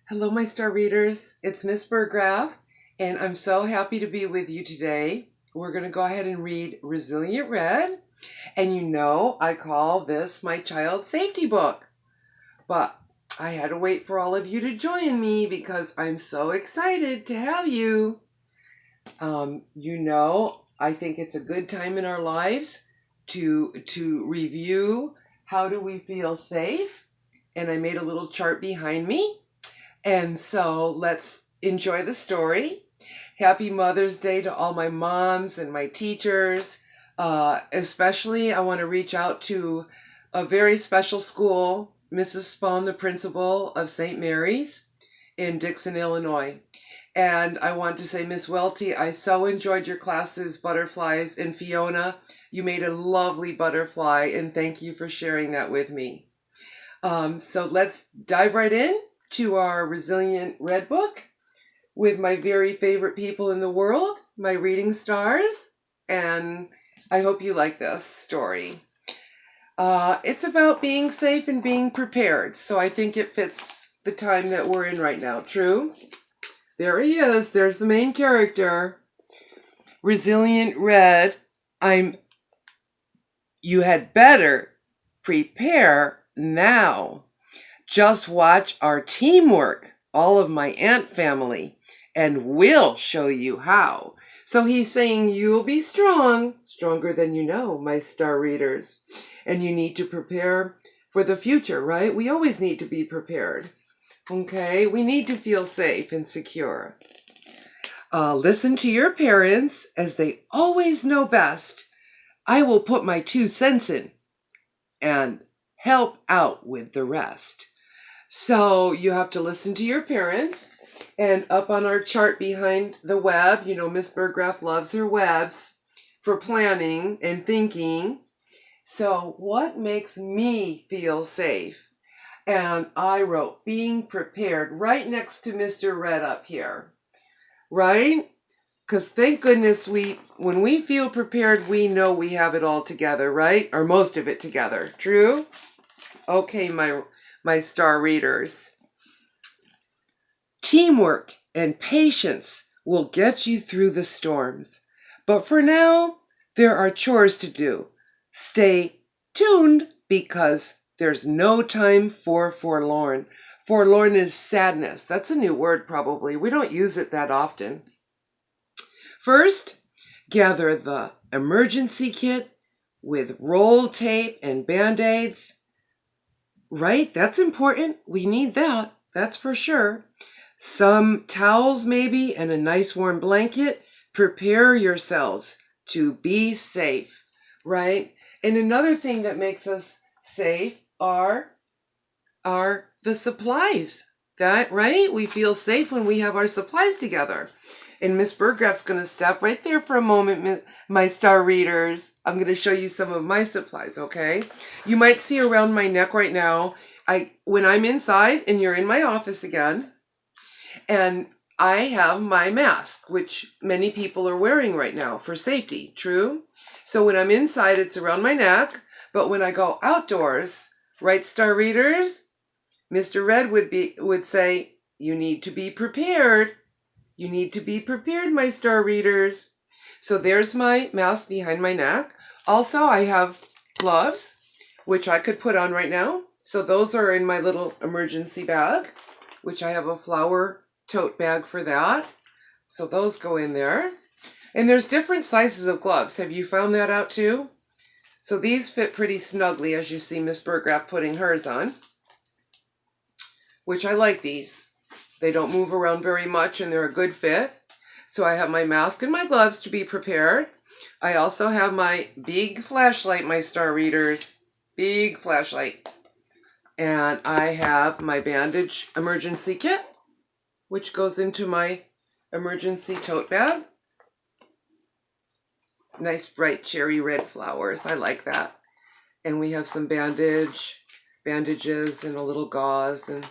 Hello, my star readers. It's Miss Burggraaf, and I'm so happy to be with you today. We're going to go ahead and read Resilient Red, and I call this my child safety book. But I had to wait for all of you to join me because I'm so excited to have you. I think it's a good time in our lives to review how do we feel safe, and I made a little chart behind me. And so let's enjoy the story. Happy Mother's Day to all my moms and my teachers. Especially, I want to reach out to a very special school, Mrs. Spawn, the principal of St. Mary's in Dixon, Illinois. And I want to say, Miss Welty, I so enjoyed your classes, Butterflies, and Fiona. You made a lovely butterfly, and thank you for sharing that with me. So let's dive right in to our Resilient Red book with my very favorite people in the world, my reading stars, and I hope you like this story. It's about being safe and being prepared, so I think it fits the time that we're in right now. True? There he is. There's the main character. Resilient Red, you had better prepare now. Just watch our teamwork, all of my ant family, and we'll show you how. So he's saying you'll be strong, stronger than you know, my star readers. And you need to prepare for the future, right? We always need to be prepared. Okay, we need to feel safe and secure. Listen to your parents as they always know best. I will put my 2 cents in and help out with the rest. So you have to listen to your parents. And up on our chart behind the web, Miss Burggraaf loves her webs for planning and thinking. So what makes me feel safe? And I wrote being prepared right next to Mr. Red up here, right? Because thank goodness when we feel prepared, we know we have it all together, right? Or most of it together. True? Okay, my star readers. Teamwork and patience will get you through the storms. But for now, there are chores to do. Stay tuned because there's no time for forlorn. Forlorn is sadness. That's a new word probably. We don't use it that often. First, gather the emergency kit with roll tape and Band-Aids. Right? That's important. We need that. That's for sure. Some towels maybe and a nice warm blanket. Prepare yourselves to be safe, right? And another thing that makes us safe are the supplies. That, right? We feel safe when we have our supplies together. And Miss Burggraaf's going to stop right there for a moment, my star readers. I'm going to show you some of my supplies, okay? You might see around my neck right now, when I'm inside and you're in my office again, and I have my mask, which many people are wearing right now for safety, true? So when I'm inside, it's around my neck, but when I go outdoors, right, star readers, Mr. Red would say, you need to be prepared. You need to be prepared, my star readers. So there's my mask behind my neck. Also, I have gloves, which I could put on right now. So those are in my little emergency bag, which I have a flower tote bag for that. So those go in there. And there's different sizes of gloves. Have you found that out too? So these fit pretty snugly, as you see Miss Burggraaf putting hers on, which I like these. They don't move around very much and they're a good fit. So I have my mask and my gloves to be prepared. I also have my big flashlight, my star readers. Big flashlight. And I have my bandage emergency kit, which goes into my emergency tote bag. Nice bright cherry red flowers. I like that. And we have some bandages and a little gauze. And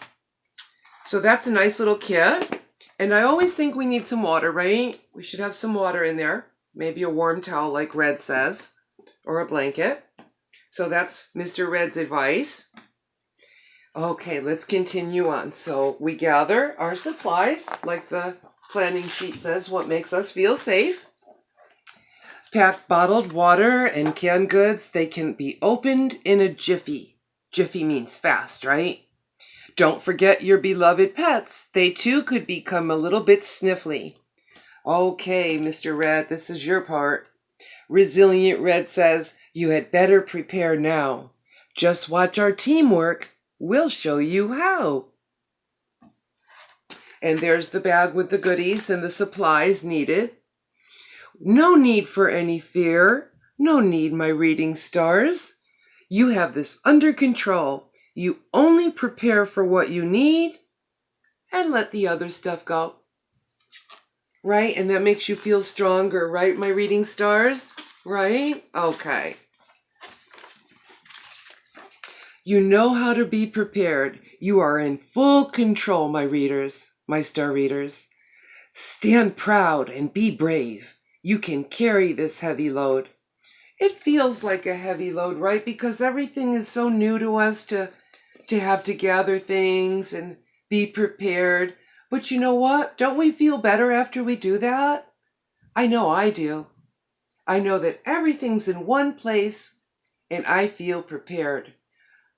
so that's a nice little kit. And I always think we need some water, right? We should have some water in there. Maybe a warm towel like Red says, or a blanket. So that's Mr. Red's advice. Okay, let's continue on. So we gather our supplies, like the planning sheet says, what makes us feel safe. Pack bottled water and canned goods. They can be opened in a jiffy. Jiffy means fast, right? Don't forget your beloved pets. They too could become a little bit sniffly. Okay, Mr. Red, this is your part. Resilient Red says, you had better prepare now. Just watch our teamwork. We'll show you how. And there's the bag with the goodies and the supplies needed. No need for any fear. No need, my reading stars. You have this under control. You only prepare for what you need and let the other stuff go. Right? And that makes you feel stronger, right, my reading stars? Right? Okay. You know how to be prepared. You are in full control, my readers, my star readers. Stand proud and be brave. You can carry this heavy load. It feels like a heavy load, right? Because everything is so new to us to have to gather things and be prepared. But you know what? Don't we feel better after we do that? I know I do. I know that everything's in one place and I feel prepared.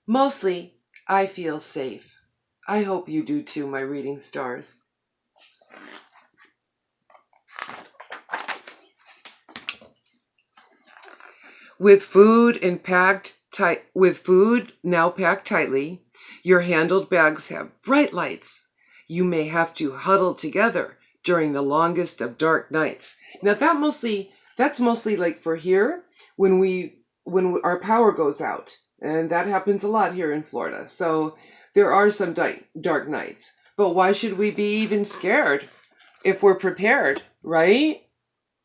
Mostly, I feel safe. I hope you do too, my reading stars. With food now packed tightly, your handled bags have bright lights. You may have to huddle together during the longest of dark nights. Now that's mostly like for here when our power goes out, and that happens a lot here in Florida. So there are some dark nights. But why should we be even scared if we're prepared, right?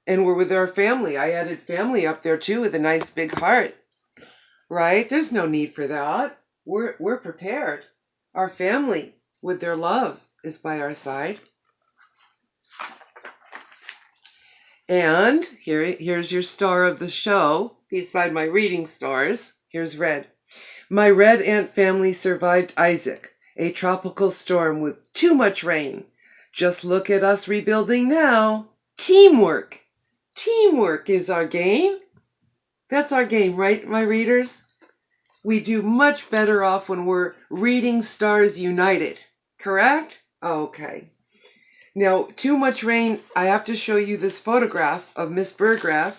And we're with our family. I added family up there too with a nice big heart, right? There's no need for that. We're prepared. Our family with their love is by our side. And here's your star of the show beside my reading stars. Here's Red. My red ant family survived Isaac, a tropical storm with too much rain. Just look at us rebuilding now. Teamwork. Teamwork is our game. That's our game, right, my readers? We do much better off when we're reading stars united, correct? Okay. Now, too much rain, I have to show you this photograph of Miss Burggraaf.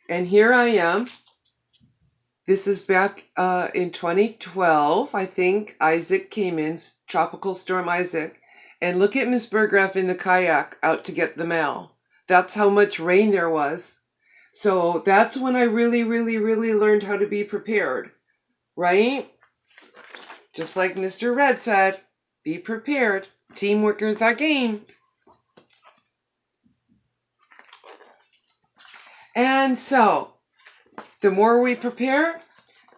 And here I am. This is back in 2012. I think Isaac came in, Tropical Storm Isaac. And look at Miss Burggraaf in the kayak out to get the mail. That's how much rain there was. So that's when I really, really, really learned how to be prepared, right? Just like Mr. Red said, be prepared. Teamwork is our game. And so, the more we prepare,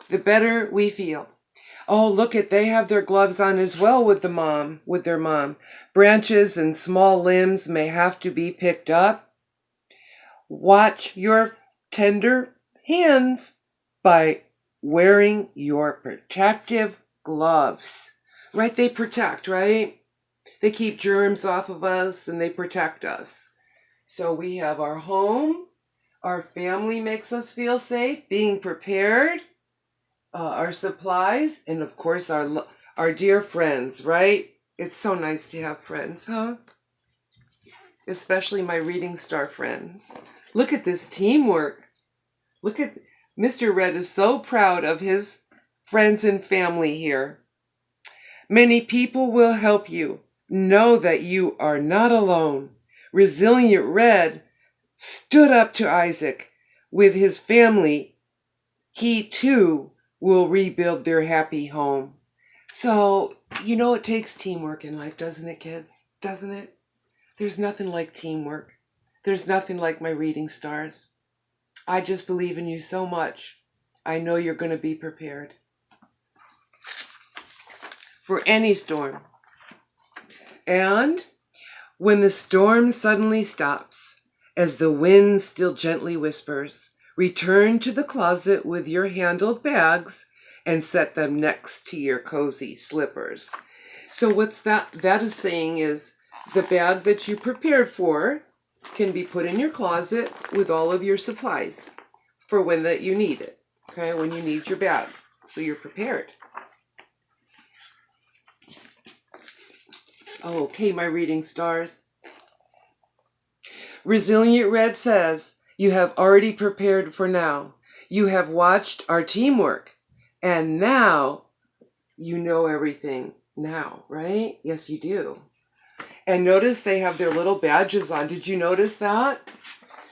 the better we feel. Oh, look they have their gloves on as well with their mom. Branches and small limbs may have to be picked up. Watch your tender hands by wearing your protective gloves. Right? They protect, right? They keep germs off of us and they protect us. So we have our home, our family makes us feel safe, being prepared, our supplies, and of course our dear friends, right? It's so nice to have friends, huh? Especially my reading star friends. Look at this teamwork. Look at Mr. Red is so proud of his friends and family here. Many people will help you. Know that you are not alone. Resilient Red stood up to Isaac with his family. He too will rebuild their happy home. So, it takes teamwork in life, doesn't it, kids? Doesn't it? There's nothing like teamwork. There's nothing like my reading stars. I just believe in you so much. I know you're going to be prepared for any storm. And when the storm suddenly stops, as the wind still gently whispers, return to the closet with your handled bags and set them next to your cozy slippers. So what's that? That is saying is the bag that you prepared for can be put in your closet with all of your supplies for when that you need it. Okay, when you need your bag, so you're prepared. Okay, my reading stars. Resilient Red says, you have already prepared for now. You have watched our teamwork, and now you know everything now, right? Yes, you do. And notice they have their little badges on. Did you notice that?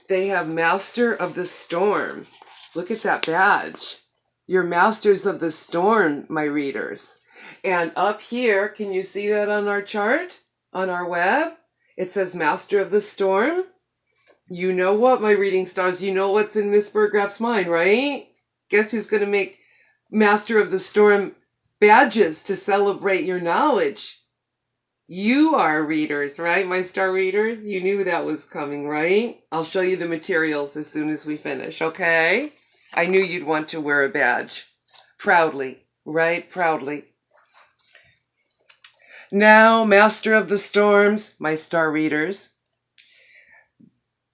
They have Master of the Storm. Look at that badge. You're Masters of the Storm, my readers. And up here, can you see that on our chart? On our web? It says Master of the Storm. You know what, my reading stars? You know what's in Miss Burggraaf's mind, right? Guess who's going to make Master of the Storm badges to celebrate your knowledge? You are readers, right, my star readers? You knew that was coming, right? I'll show you the materials as soon as we finish, okay? I knew you'd want to wear a badge. Proudly, right? Proudly. Now, Master of the Storms, my star readers,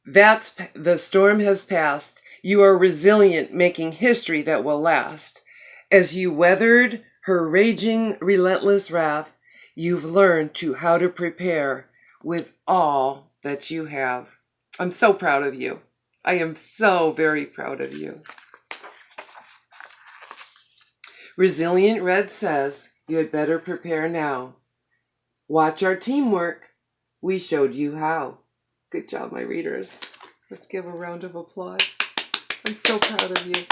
the storm has passed. You are resilient, making history that will last. As you weathered her raging, relentless wrath, you've learned how to prepare with all that you have. I'm so proud of you. I am so very proud of you. Resilient Red says, you had better prepare now. Watch our teamwork. We showed you how. Good job, my readers. Let's give a round of applause. I'm so proud of you.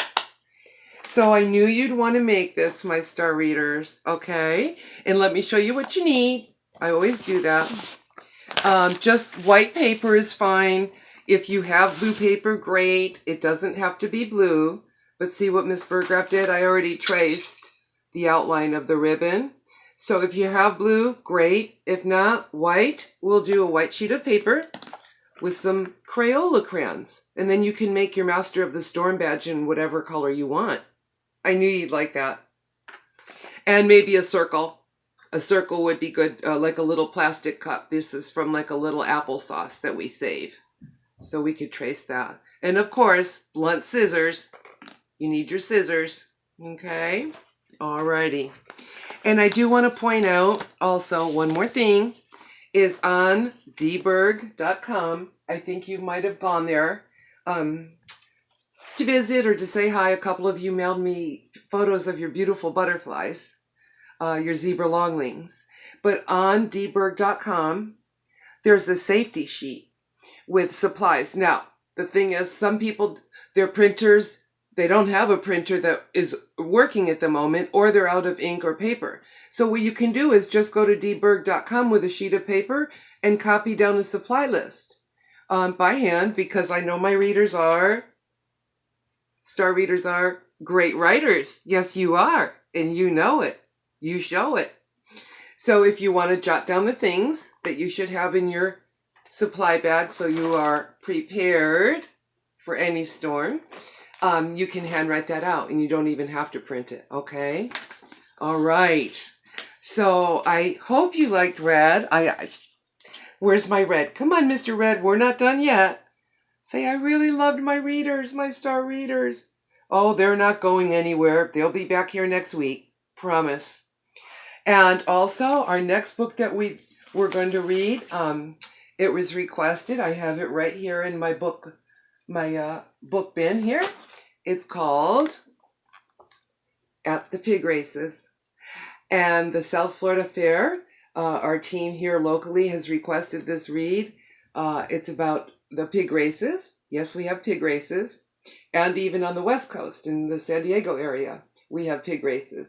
So I knew you'd want to make this, my star readers, okay? And let me show you what you need. I always do that. Just white paper is fine. If you have blue paper, great. It doesn't have to be blue. But see what Miss Burggraaf did? I already traced the outline of the ribbon. So if you have blue, great. If not, white. We'll do a white sheet of paper with some Crayola crayons. And then you can make your Master of the Storm badge in whatever color you want. I knew you'd like that. And maybe a circle. A circle would be good, like a little plastic cup. This is from like a little applesauce that we save. So we could trace that. And of course, blunt scissors. You need your scissors. Okay? Alrighty. And I do want to point out also one more thing is on dburg.com. I think you might have gone there. To visit or to say hi. A couple of you mailed me photos of your beautiful butterflies, your zebra longlings. But on dburg.com, there's a safety sheet with supplies. Now, the thing is, some people, their printers, they don't have a printer that is working at the moment, or they're out of ink or paper. So what you can do is just go to dburg.com with a sheet of paper and copy down a supply list by hand, because I know my readers are... Star readers are great writers. Yes, you are. And you know it. You show it. So if you want to jot down the things that you should have in your supply bag so you are prepared for any storm, you can handwrite that out and you don't even have to print it. Okay? All right. So I hope you liked red. Where's my red? Come on, Mr. Red. We're not done yet. Say, I really loved my readers, my star readers. Oh, they're not going anywhere. They'll be back here next week. Promise. And also, our next book that we're going to read, it was requested. I have it right here in my book bin here. It's called At the Pig Races. And the South Florida Fair, our team here locally has requested this read. It's about the pig races. Yes, we have pig races. And even on the West Coast, in the San Diego area, we have pig races.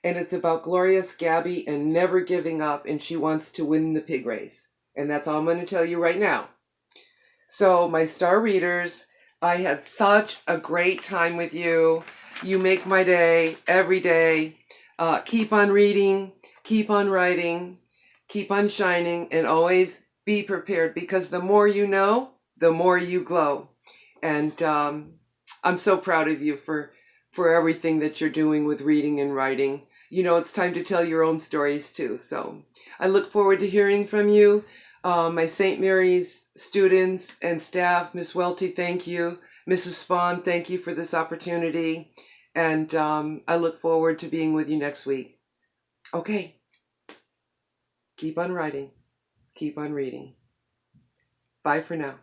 And it's about Gloria Scabby and never giving up, and she wants to win the pig race. And that's all I'm going to tell you right now. So, my star readers, I had such a great time with you. You make my day every day. Keep on reading, keep on writing, keep on shining, and always be prepared, because the more you know, the more you glow. And I'm so proud of you for for everything that you're doing with reading and writing. You know, it's time to tell your own stories too. So I look forward to hearing from you. My St. Mary's students and staff, Miss Welty, thank you. Mrs. Spahn, thank you for this opportunity. And I look forward to being with you next week. Okay. Keep on writing. Keep on reading. Bye for now.